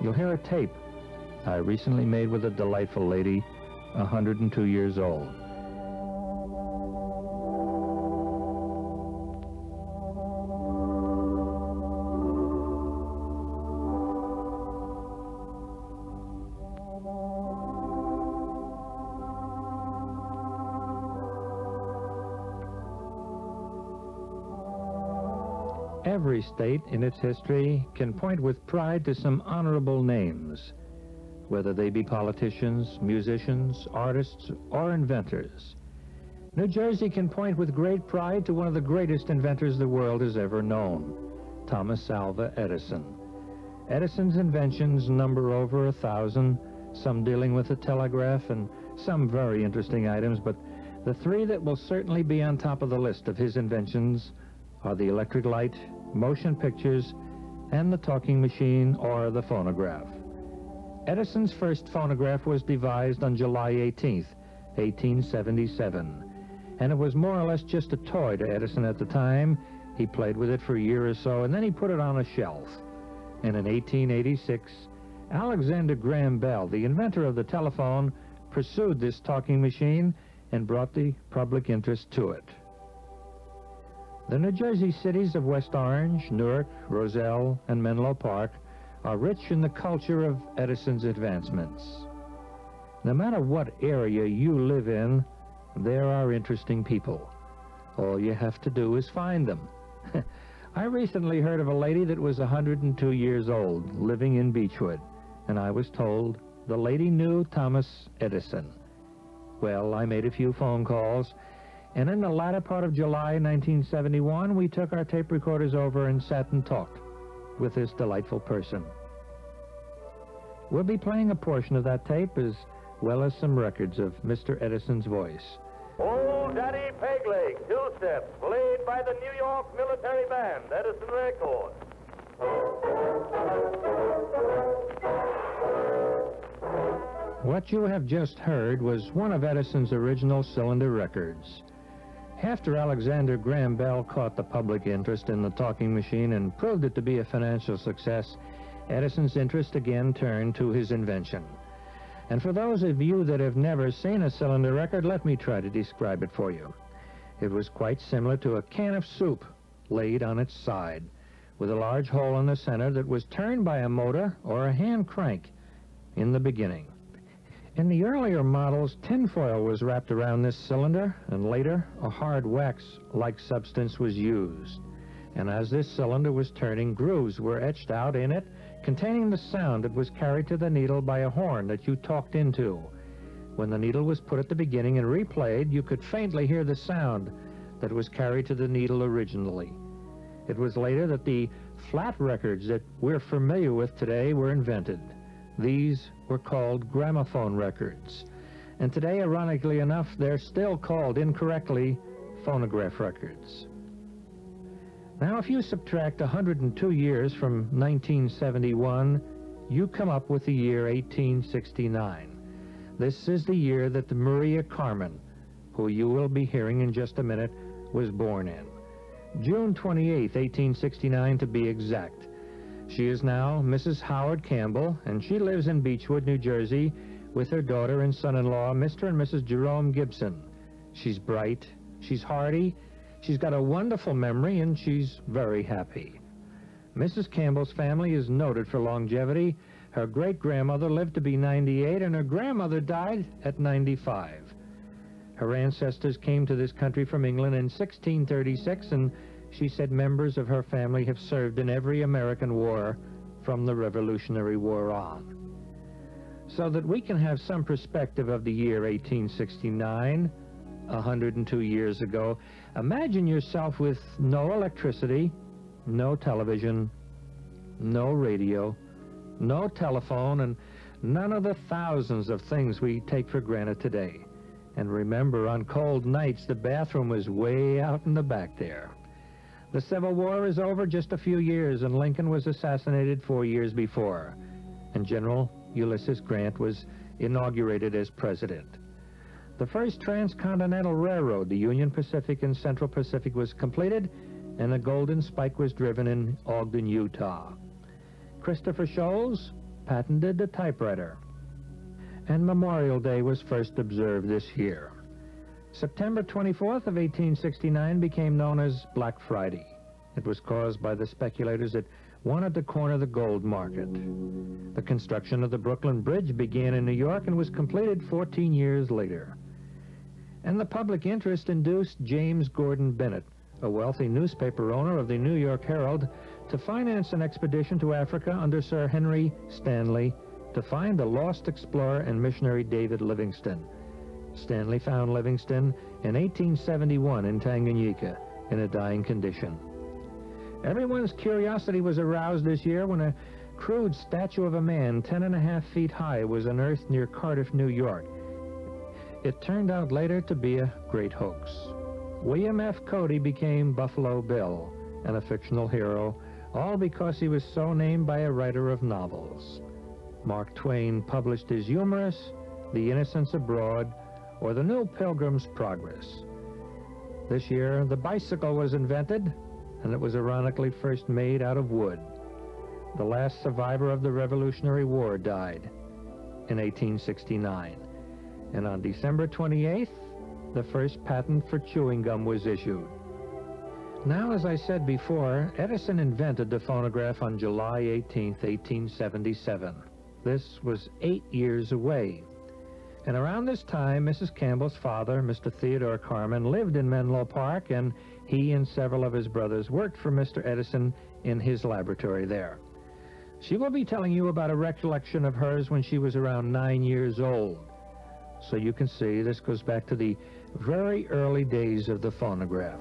you'll hear a tape I recently made with a delightful lady, 102 years old. Every state in its history can point with pride to some honorable names, whether they be politicians, musicians, artists, or inventors. New Jersey can point with great pride to one of the greatest inventors the world has ever known, Thomas Alva Edison. Edison's inventions number over 1,000, some dealing with the telegraph and some very interesting items, but the three that will certainly be on top of the list of his inventions are the electric light, motion pictures, and the talking machine or the phonograph. Edison's first phonograph was devised on July 18th, 1877, and it was more or less just a toy to Edison at the time. He played with it for a year or so, and then he put it on a shelf. And in 1886, Alexander Graham Bell, the inventor of the telephone, pursued this talking machine and brought the public interest to it. The New Jersey cities of West Orange, Newark, Roselle, and Menlo Park are rich in the culture of Edison's advancements. No matter what area you live in, there are interesting people. All you have to do is find them. I recently heard of a lady that was 102 years old, living in Beachwood, and I was told the lady knew Thomas Edison. Well, I made a few phone calls, and in the latter part of July 1971, we took our tape recorders over and sat and talked with this delightful person. We'll be playing a portion of that tape as well as some records of Mr. Edison's voice. Old Daddy Pegleg, two-step, played by the New York Military Band, Edison Records. What you have just heard was one of Edison's original cylinder records. After Alexander Graham Bell caught the public interest in the talking machine and proved it to be a financial success, Edison's interest again turned to his invention. And for those of you that have never seen a cylinder record, let me try to describe it for you. It was quite similar to a can of soup laid on its side, with a large hole in the center that was turned by a motor or a hand crank in the beginning. In the earlier models, tinfoil was wrapped around this cylinder, and later a hard wax-like substance was used. And as this cylinder was turning, grooves were etched out in it, containing the sound that was carried to the needle by a horn that you talked into. When the needle was put at the beginning and replayed, you could faintly hear the sound that was carried to the needle originally. It was later that the flat records that we're familiar with today were invented. These were called gramophone records. And today, ironically enough, they're still called incorrectly phonograph records. Now, if you subtract 102 years from 1971, you come up with the year 1869. This is the year that the Maria Carmen, who you will be hearing in just a minute, was born in. June 28, 1869 to be exact. She is now Mrs. Howard Campbell, and she lives in Beachwood, New Jersey, with her daughter and son-in-law, Mr. and Mrs. Jerome Gibson. She's bright, she's hearty, she's got a wonderful memory, and she's very happy. Mrs. Campbell's family is noted for longevity. Her great-grandmother lived to be 98, and her grandmother died at 95. Her ancestors came to this country from England in 1636, and she said members of her family have served in every American war from the Revolutionary War on. So that we can have some perspective of the year 1869, 102 years ago, imagine yourself with no electricity, no television, no radio, no telephone, and none of the thousands of things we take for granted today. And remember, on cold nights, the bathroom was way out in the back there. The Civil War is over just a few years, and Lincoln was assassinated 4 years before, and General Ulysses Grant was inaugurated as president. The first transcontinental railroad, the Union Pacific and Central Pacific, was completed, and the Golden Spike was driven in Ogden, Utah. Christopher Sholes patented the typewriter. And Memorial Day was first observed this year. September 24th of 1869 became known as Black Friday. It was caused by the speculators that wanted to corner the gold market. The construction of the Brooklyn Bridge began in New York and was completed 14 years later. And the public interest induced James Gordon Bennett, a wealthy newspaper owner of the New York Herald, to finance an expedition to Africa under Sir Henry Stanley to find the lost explorer and missionary David Livingstone. Stanley found Livingstone in 1871 in Tanganyika in a dying condition. Everyone's curiosity was aroused this year when a crude statue of a man 10.5 feet high was unearthed near Cardiff, New York. It turned out later to be a great hoax. William F. Cody became Buffalo Bill and a fictional hero, all because he was so named by a writer of novels. Mark Twain published his humorous The Innocents Abroad or The New Pilgrim's Progress. This year, the bicycle was invented, and it was ironically first made out of wood. The last survivor of the Revolutionary War died in 1869. And on December 28th, the first patent for chewing gum was issued. Now, as I said before, Edison invented the phonograph on July 18th, 1877. This was 8 years away. And around this time, Mrs. Campbell's father, Mr. Theodore Carman, lived in Menlo Park, and he and several of his brothers worked for Mr. Edison in his laboratory there. She will be telling you about a recollection of hers when she was around 9 years old. So you can see this goes back to the very early days of the phonograph.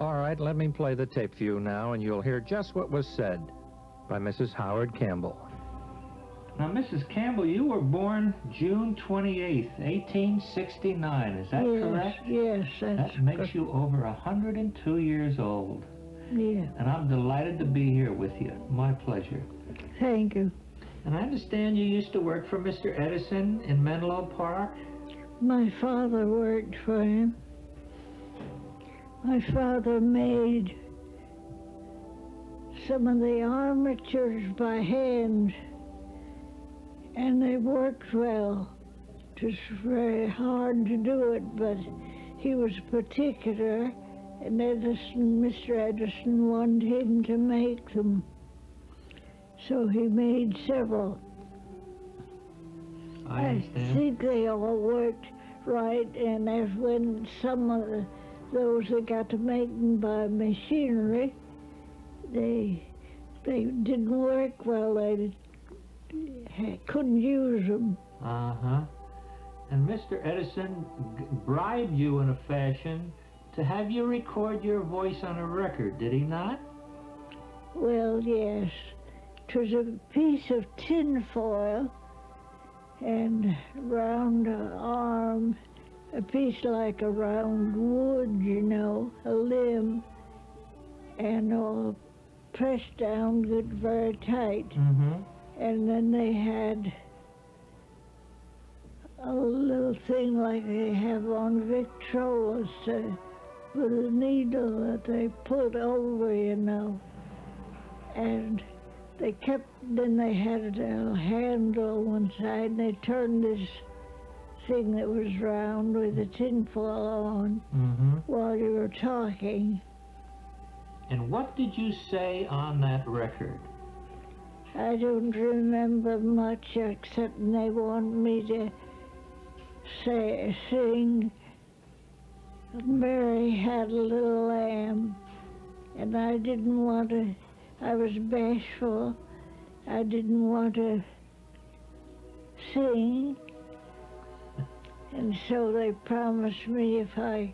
All right, let me play the tape for you now, and you'll hear just what was said by Mrs. Howard Campbell. Now, Mrs. Campbell, you were born June 28th, 1869. Is that correct? Yes, That makes you over 102 years old. Yeah. And I'm delighted to be here with you. My pleasure. Thank you. And I understand you used to work for Mr. Edison in Menlo Park? My father worked for him. My father made some of the armatures by hand, and they worked well. It was very hard to do it, but he was particular, and Mr. Edison wanted him to make them. So he made several. I understand. I think they all worked right, and as when some of those that got to make them by machinery, they didn't work well. They couldn't use them. Uh-huh. And Mr. Edison bribed you in a fashion to have you record your voice on a record, did he not? Well, yes. It was a piece of tin foil and round arm, a piece like a round wood, you know, a limb, and all pressed down good, very tight. Mm-hmm. And then they had a little thing like they have on Victrolas, with a needle that they put over, you know. And then they had a handle on one side, and they turned this thing that was round with the tinfoil on while you were talking. And what did you say on that record? I don't remember much, except they wanted me to sing Mary Had a Little Lamb, and I didn't want to. I was bashful. I didn't want to sing, and so they promised me if I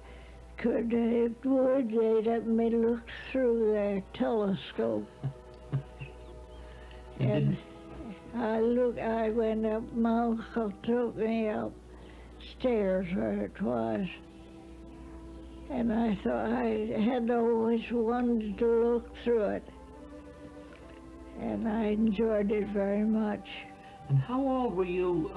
could, it would, they'd let me look through their telescope. And I went up, my uncle took me upstairs where it was. And I thought I had always wanted to look through it. And I enjoyed it very much. And how old were you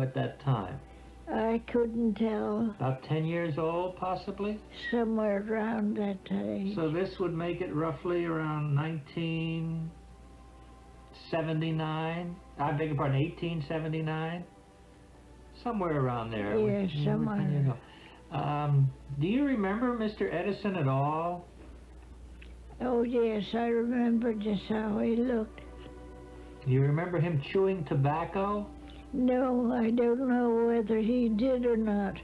at that time? I couldn't tell. About 10 years old, possibly? Somewhere around that age. So this would make it roughly around 1979. I beg your pardon, 1879? Somewhere around there. Yes, somewhere. Do you remember Mr. Edison at all? Oh, yes, I remember just how he looked. You remember him chewing tobacco? No, I don't know whether he did or not.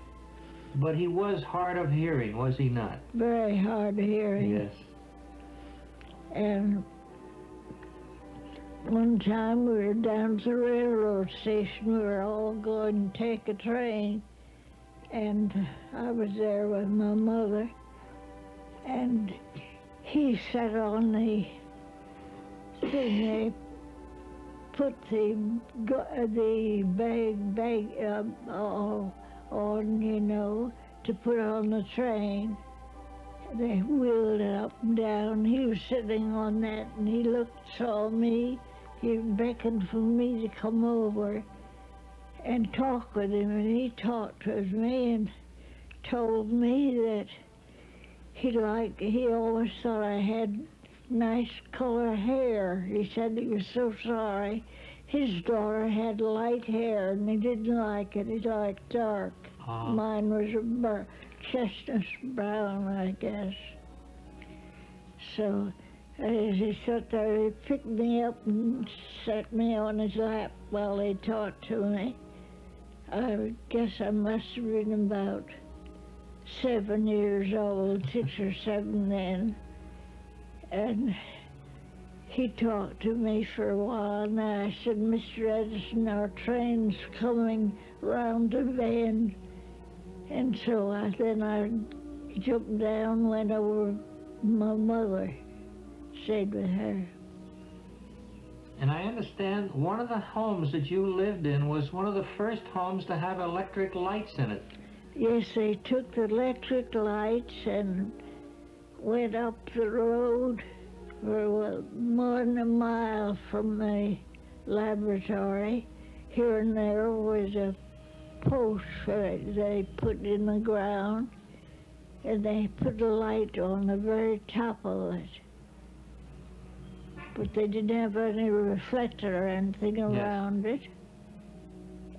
But he was hard of hearing, was he not? Very hard of hearing. Yes. And one time we were down at the railroad station. We were all going to take a train. And I was there with my mother. And he sat on the thing. They put the bag on, you know, to put on the train. They wheeled it up and down. He was sitting on that, and he saw me. He beckoned for me to come over and talk with him, and he talked with me and told me that he always thought I had nice color hair. He said he was so sorry. His daughter had light hair, and he didn't like it. He liked dark. Mine was a chestnut brown, I guess. So as he sat there, he picked me up and set me on his lap while he talked to me. I guess I must have been about 7 years old, 6 or 7 then. And he talked to me for a while, and I said, Mr. Edison, our train's coming round the bend. And so then I jumped down, went over to my mother, stayed with her. And I understand one of the homes that you lived in was one of the first homes to have electric lights in it. Yes, they took the electric lights and went up the road for more than a mile from the laboratory. Here and there was a post they put in the ground, and they put a light on the very top of it. But they didn't have any reflector or anything around it.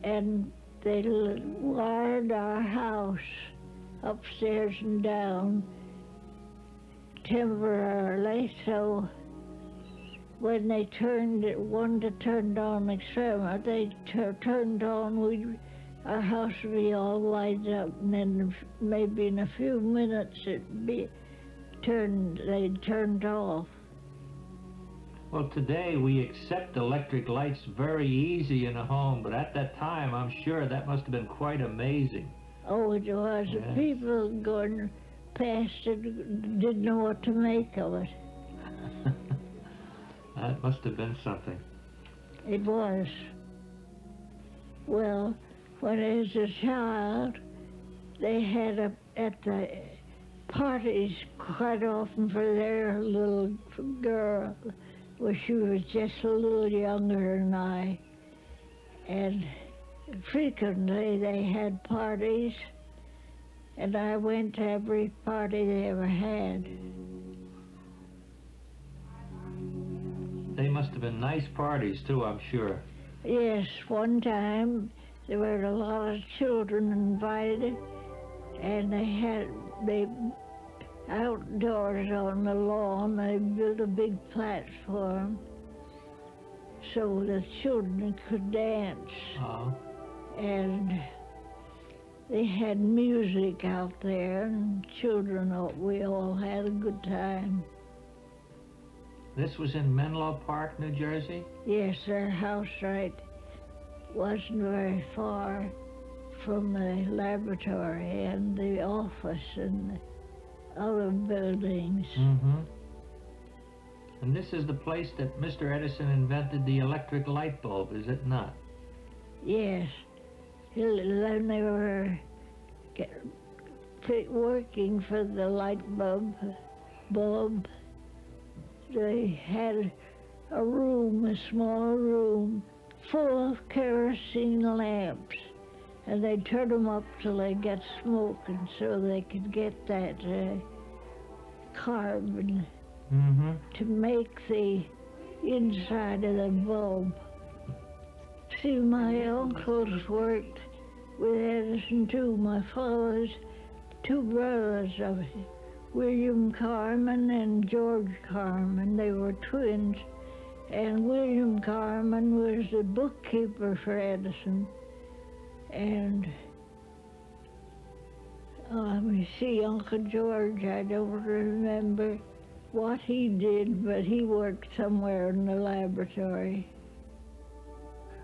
And they wired our house upstairs and down temporarily, so when they wanted to turn on the experiment, they turned on, our house would be all lighted up, and then maybe in a few minutes they'd turned off. Well, today we accept electric lights very easy in a home, but at that time, I'm sure that must have been quite amazing. Oh, it was. Yes. The people going past it didn't know what to make of it. That must have been something. It was. Well, when I was a child, they had at the parties quite often for their little girl. Well, she was just a little younger than I, and frequently they had parties, and I went to every party they ever had. They must have been nice parties, too, I'm sure. Yes, one time there were a lot of children invited, and they outdoors on the lawn, they built a big platform so the children could dance. And they had music out there, and we all had a good time. This was in Menlo Park, New Jersey? Yes, their house wasn't very far from the laboratory and the office and the other buildings. Mm-hmm. And this is the place that Mr. Edison invented the electric light bulb, is it not? Yes. Then they were working for the light bulb. They had a room, a small room, full of kerosene lamps. and they turn them up till they get smoke, and so they could get that carbon to make the inside of the bulb. See, my uncles worked with Edison too. My father's two brothers of William Carman and George Carman. They were twins, and William Carman was the bookkeeper for Edison. And let me see, Uncle George, I don't remember what he did, but he worked somewhere in the laboratory.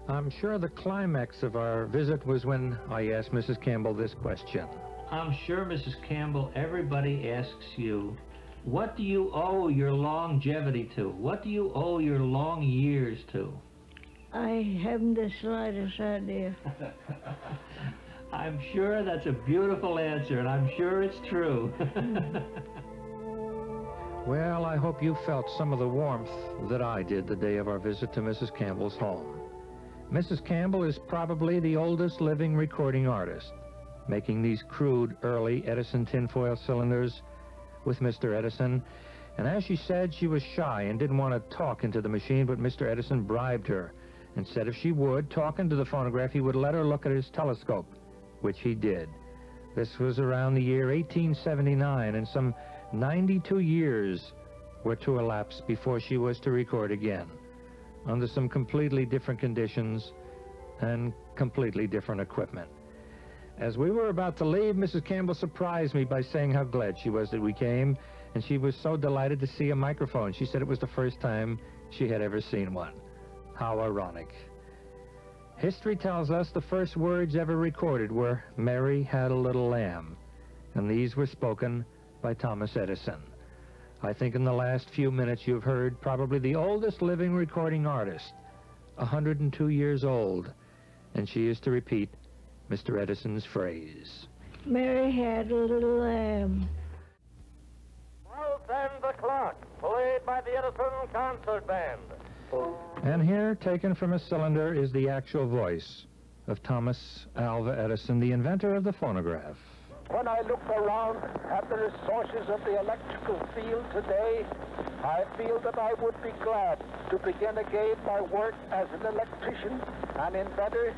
I'm sure the climax of our visit was when I asked Mrs. Campbell this question. I'm sure, Mrs. Campbell, everybody asks you, what do you owe your longevity to? What do you owe your long years to? I haven't the slightest idea. I'm sure that's a beautiful answer, and I'm sure it's true. Well, I hope you felt some of the warmth that I did the day of our visit to Mrs. Campbell's home. Mrs. Campbell is probably the oldest living recording artist, making these crude early Edison tinfoil cylinders with Mr. Edison. And as she said, she was shy and didn't want to talk into the machine, but Mr. Edison bribed her and said if she would talk into the phonograph, he would let her look at his telescope, which he did. This was around the year 1879, and some 92 years were to elapse before she was to record again, under some completely different conditions and completely different equipment. As we were about to leave, Mrs. Campbell surprised me by saying how glad she was that we came, and she was so delighted to see a microphone. She said it was the first time she had ever seen one. How ironic. History tells us the first words ever recorded were, "Mary had a little lamb," and these were spoken by Thomas Edison. I think in the last few minutes you've heard probably the oldest living recording artist, 102 years old, and she is to repeat Mr. Edison's phrase. Mary had a little lamb. Well, then the clock, played by the Edison Concert Band. And here, taken from a cylinder, is the actual voice of Thomas Alva Edison, the inventor of the phonograph. When I look around at the resources of the electrical field today, I feel that I would be glad to begin again my work as an electrician and inventor,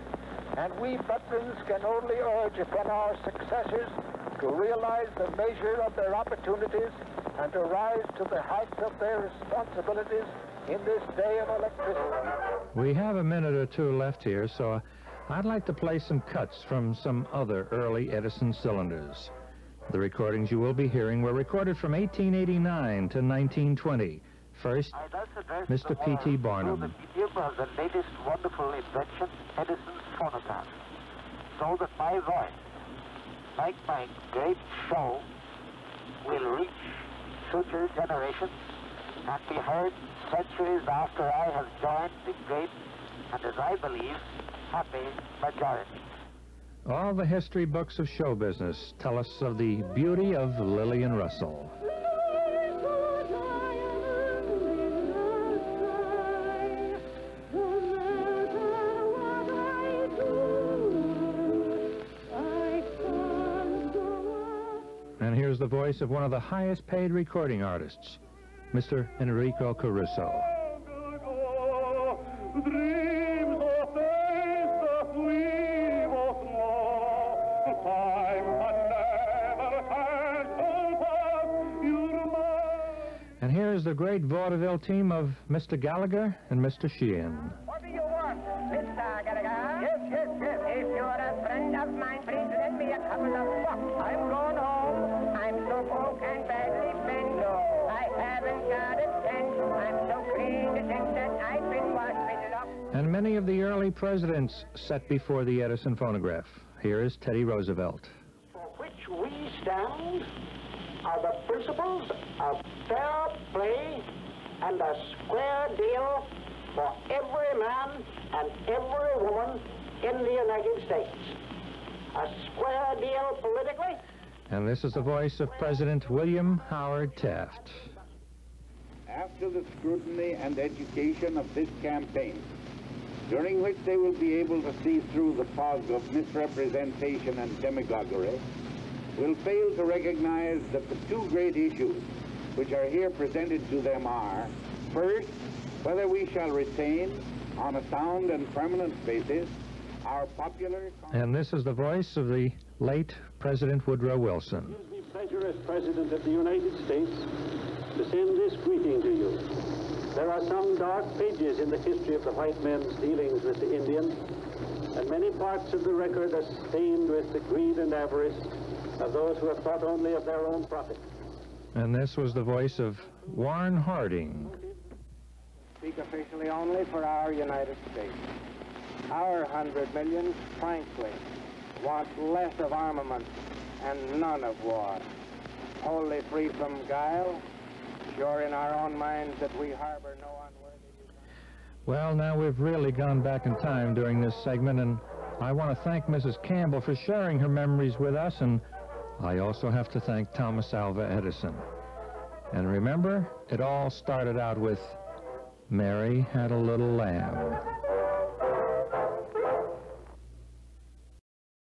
and we veterans can only urge upon our successors to realize the measure of their opportunities and to rise to the height of their responsibilities in this day of electricity. We have a minute or two left here, so I'd like to play some cuts from some other early Edison cylinders. The recordings you will be hearing were recorded from 1889 to 1920. First, Mr. P.T. Barnum. The medium of the latest wonderful invention, Edison's phonograph, so that my voice, like my great show, will reach future generations and be heard centuries after I have joined the great, and as I believe, happy majority. All the history books of show business tell us of the beauty of Lillian Russell. And here's the voice of one of the highest paid recording artists, Mr. Enrico Caruso. And here's the great vaudeville team of Mr. Gallagher and Mr. Sheehan. What do you want, Mr. Gallagher? Yes. If you're a friend of mine, please lend me a couple of bucks. I'm going home. I'm so broke and badly bent. I haven't got a cent. I'm so clean to think that I've been washed with luck. And many of the early presidents sat before the Edison phonograph. Here is Teddy Roosevelt. For which we stand are the principles of fair play and a square deal for every man and every woman in the United States. A square deal politically. And this is the voice of President William Howard Taft. After the scrutiny and education of this campaign, during which they will be able to see through the fog of misrepresentation and demagoguery, will fail to recognize that the two great issues which are here presented to them are, first, whether we shall retain, on a sound and permanent basis, our popular... And this is the voice of the late President Woodrow Wilson. It gives me pleasure as President of the United States to send this greeting to you. There are some dark pages in the history of the white men's dealings with the Indian, and many parts of the record are stained with the greed and avarice of those who have thought only of their own profit. And this was the voice of Warren Harding. Speak officially only for our United States. Our 100 million, frankly, want less of armament and none of war. Wholly free from guile, sure in our own minds that we harbor no unworthy desire. Well, now we've really gone back in time during this segment, and I want to thank Mrs. Campbell for sharing her memories with us, and I also have to thank Thomas Alva Edison. And remember, it all started out with Mary Had a Little Lamb.